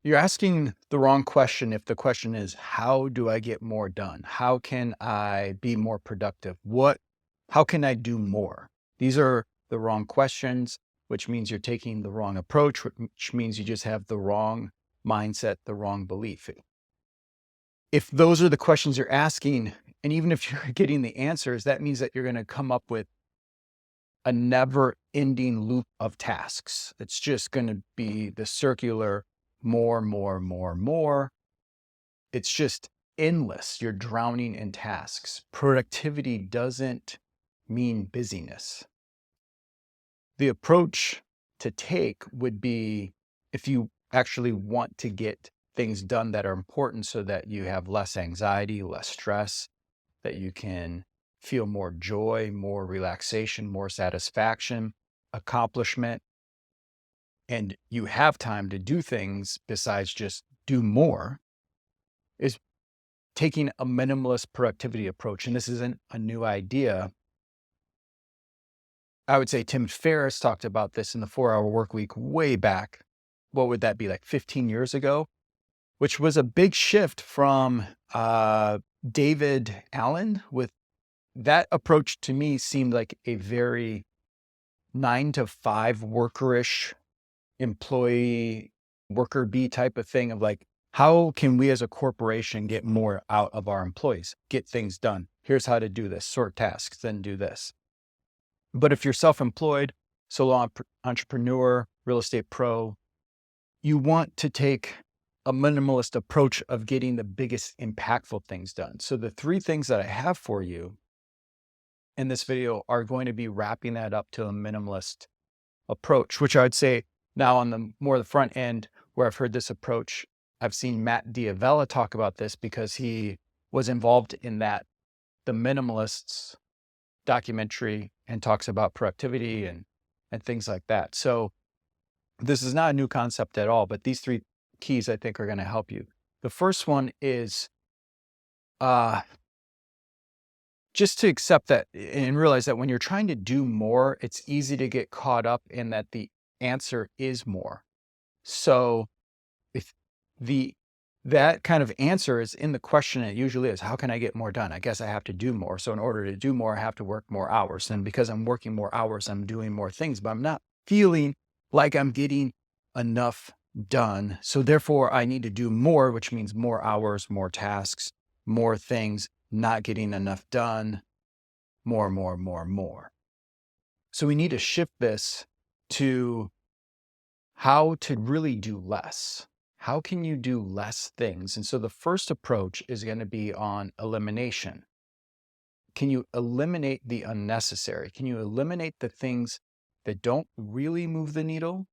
You're asking the wrong question if the question is, how do I get more done? How can I be more productive? How can I do more? These are the wrong questions, which means you're taking the wrong approach, which means you just have the wrong mindset, the wrong belief. If those are the questions you're asking, and even if you're getting the answers, that means that you're going to come up with a never ending loop of tasks. It's just going to be the circular more, more, more, more. It's just endless. You're drowning in tasks. Productivity doesn't mean busyness. The approach to take would be, if you actually want to get things done that are important so that you have less anxiety, less stress, that you can feel more joy, more relaxation, more satisfaction, accomplishment, and you have time to do things besides just do more, is taking a minimalist productivity approach. And this isn't a new idea. I would say Tim Ferriss talked about this in the 4-Hour Work Week way back. What would that be, like 15 years ago? Which was a big shift from David Allen. With that approach, to me, seemed like a very 9 to 5 workerish employee worker bee type of thing of like, how can we as a corporation get more out of our employees, get things done? Here's how to do this, sort tasks, then do this. But if you're self-employed, solo entrepreneur, real estate pro, you want to take a minimalist approach of getting the biggest impactful things done. So the 3 things that I have for you in this video are going to be wrapping that up to a minimalist approach, which I would say now on the front end where I've heard this approach, I've seen Matt Diavella talk about this because he was involved in the Minimalists documentary and talks about productivity and things like that. So this is not a new concept at all, but these 3 keys I think are going to help you. The first one is just to accept that and realize that when you're trying to do more, it's easy to get caught up in that the answer is more. So if that kind of answer is in the question, it usually is, how can I get more done? I guess I have to do more. So in order to do more, I have to work more hours. And because I'm working more hours, I'm doing more things, but I'm not feeling like I'm getting enough done. So therefore I need to do more, which means more hours, more tasks, more things, not getting enough done, more, more, more, more. So we need to shift this to how to really do less. How can you do less things? And so the first approach is going to be on elimination. Can you eliminate the unnecessary? Can you eliminate the things that don't really move the needle,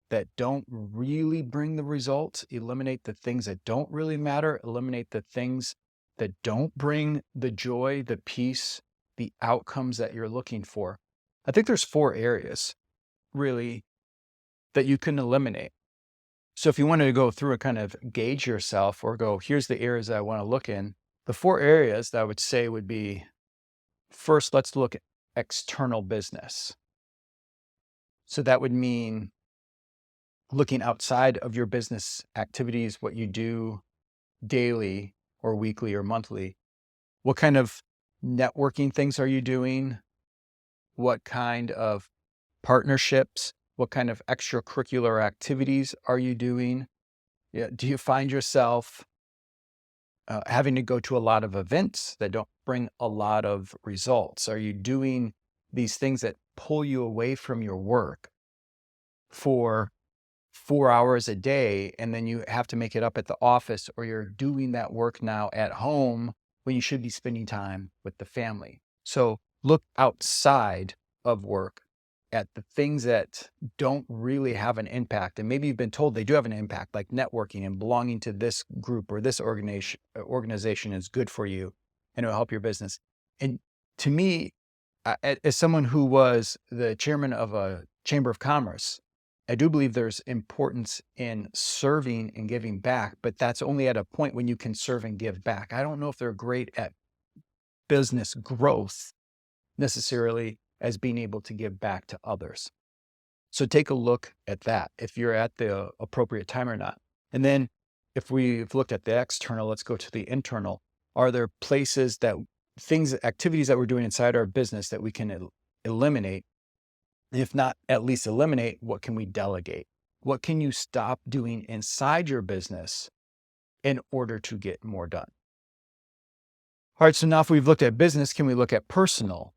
that don't really bring the results? Eliminate the things that don't really matter. Eliminate the things that don't bring the joy, the peace, the outcomes that you're looking for. I think there's 4 areas really that you can eliminate. So if you wanted to go through and kind of gauge yourself or go, here's the areas that I want to look in, the 4 areas that I would say would be, first, let's look at external business. So that would mean looking outside of your business activities, what you do daily or weekly or monthly. What kind of networking things are you doing? What kind of partnerships? What kind of extracurricular activities are you doing? Yeah, do you find yourself having to go to a lot of events that don't bring a lot of results? Are you doing these things that pull you away from your work for 4 hours a day, and then you have to make it up at the office, or you're doing that work now at home when you should be spending time with the family? So look outside of work at the things that don't really have an impact. And maybe you've been told they do have an impact, like networking and belonging to this group or this organization is good for you and it'll help your business. And to me, as someone who was the chairman of a chamber of commerce, I do believe there's importance in serving and giving back, but that's only at a point when you can serve and give back. I don't know if they're great at business growth necessarily as being able to give back to others. So take a look at that, if you're at the appropriate time or not. And then if we've looked at the external, let's go to the internal. Are there places activities that we're doing inside our business that we can eliminate? If not at least eliminate, what can we delegate? What can you stop doing inside your business in order to get more done? All right, so now if we've looked at business, can we look at personal?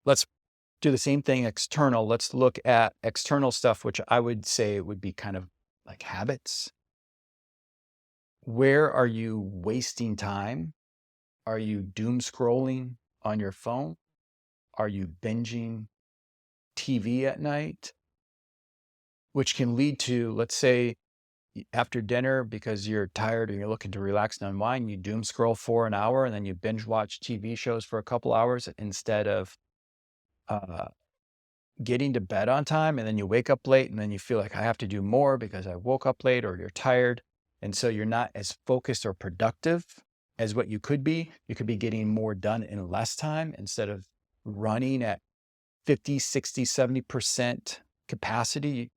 Let's do the same thing external. Let's look at external stuff, which I would say would be kind of like habits. Where are you wasting time? Are you doom scrolling on your phone? Are you binging TV at night? Which can lead to, let's say, after dinner, because you're tired or you're looking to relax and unwind, you doom scroll for an hour and then you binge watch TV shows for a couple hours instead of uh, getting to bed on time. And then you wake up late and then you feel like I have to do more because I woke up late, or you're tired. And so you're not as focused or productive as what you could be. You could be getting more done in less time instead of running at 50, 60, 70% capacity.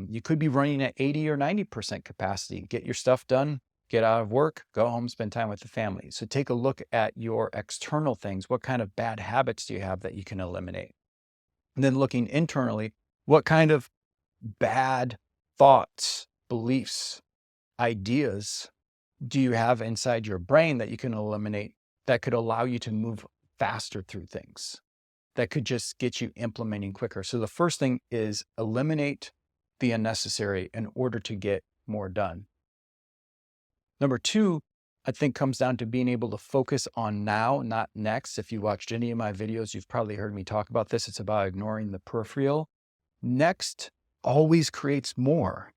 You could be running at 80 or 90% capacity. Get your stuff done, get out of work, go home, spend time with the family. So take a look at your external things. What kind of bad habits do you have that you can eliminate? And then looking internally, what kind of bad thoughts, beliefs, ideas do you have inside your brain that you can eliminate that could allow you to move faster through things, that could just get you implementing quicker? So the first thing is eliminate the unnecessary in order to get more done. Number two, I think, comes down to being able to focus on now, not next. If you watched any of my videos, you've probably heard me talk about this. It's about ignoring the peripheral. Next always creates more.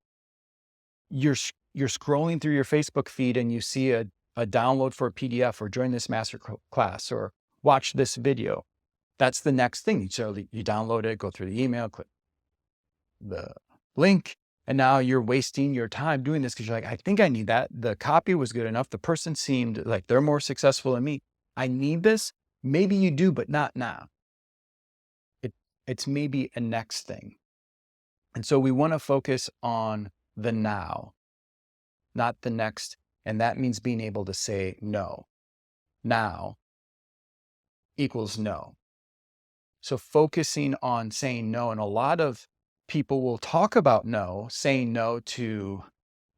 You're scrolling through your Facebook feed and you see a download for a PDF, or join this master class, or watch this video. That's the next thing. So you download it, go through the email, click the link, and now you're wasting your time doing this because you're like, I think I need that. The copy was good enough. The person seemed like they're more successful than me. I need this. Maybe you do, but not now. It's maybe a next thing. And so we want to focus on the now, not the next. And that means being able to say no. Now equals no. So focusing on saying no. And a lot of people will talk about no, saying no to,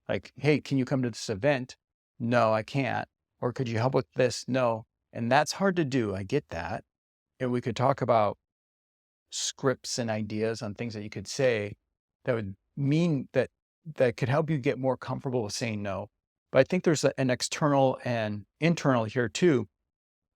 like, hey, can you come to this event? No, I can't. Or could you help with this? No. And that's hard to do. I get that. And we could talk about scripts and ideas on things that you could say that would mean that could help you get more comfortable with saying no. But I think there's an external and internal here too.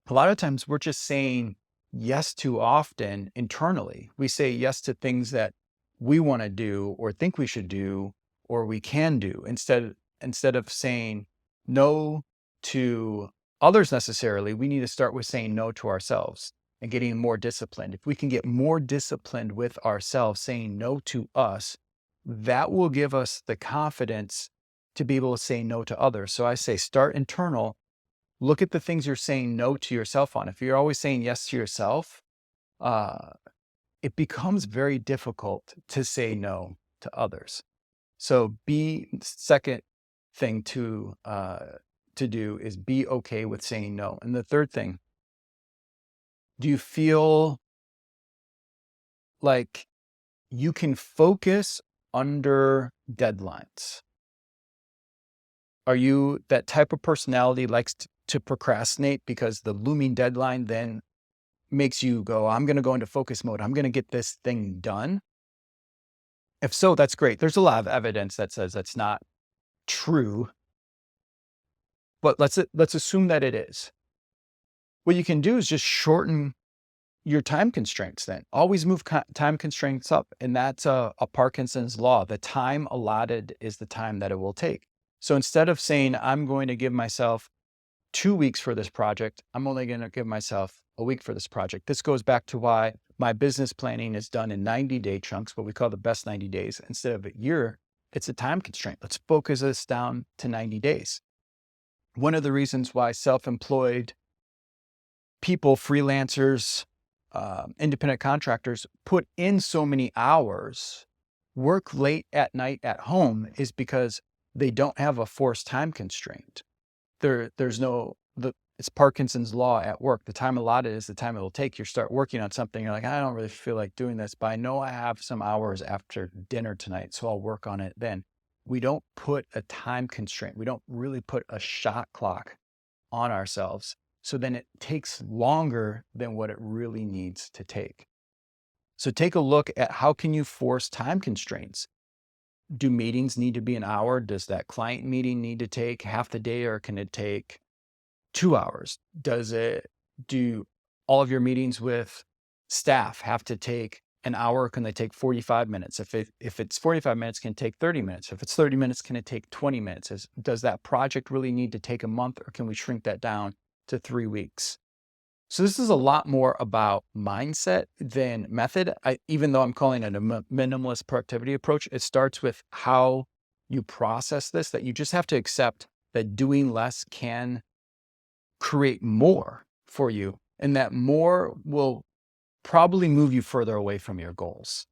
A lot of times we're just saying yes too often internally. We say yes to things that we want to do or think we should do or we can do, instead of saying no to others necessarily. We need to start with saying no to ourselves and getting more disciplined. If we can get more disciplined with ourselves, saying no to us, that will give us the confidence to be able to say no to others. So I say start internal. Look at the things you're saying no to yourself on. If you're always saying yes to yourself, it becomes very difficult to say no to others. So second thing to do is be okay with saying no. And the third thing, do you feel like you can focus under deadlines? Are you that type of personality likes to procrastinate because the looming deadline then makes you go, I'm going to go into focus mode. I'm going to get this thing done. If so, that's great. There's a lot of evidence that says that's not true, but let's assume that it is. What you can do is just shorten your time constraints then. Always move time constraints up. And that's a Parkinson's law. The time allotted is the time that it will take. So instead of saying, I'm going to give myself 2 weeks for this project, I'm only going to give myself a week for this project. This goes back to why my business planning is done in 90-day chunks, what we call the best 90 days. Instead of a year, it's a time constraint. Let's focus this down to 90 days. One of the reasons why self-employed people, freelancers, independent contractors put in so many hours work late at night at home is because they don't have a forced time constraint. There's no, it's Parkinson's law at work. The time allotted is the time it will take. You start working on something, you're like, I don't really feel like doing this, but I know I have some hours after dinner tonight, so I'll work on it then. We don't put a time constraint. We don't really put a shot clock on ourselves. So then it takes longer than what it really needs to take. So take a look at how can you force time constraints? Do meetings need to be an hour? Does that client meeting need to take half the day, or can it take 2 hours? Do all of your meetings with staff have to take an hour? Can they take 45 minutes? If it's 45 minutes, can it take 30 minutes? If it's 30 minutes, can it take 20 minutes? Does that project really need to take a month, or can we shrink that down to 3 weeks? So this is a lot more about mindset than method. Even though I'm calling it a minimalist productivity approach, it starts with how you process this, that you just have to accept that doing less can create more for you, and that more will probably move you further away from your goals.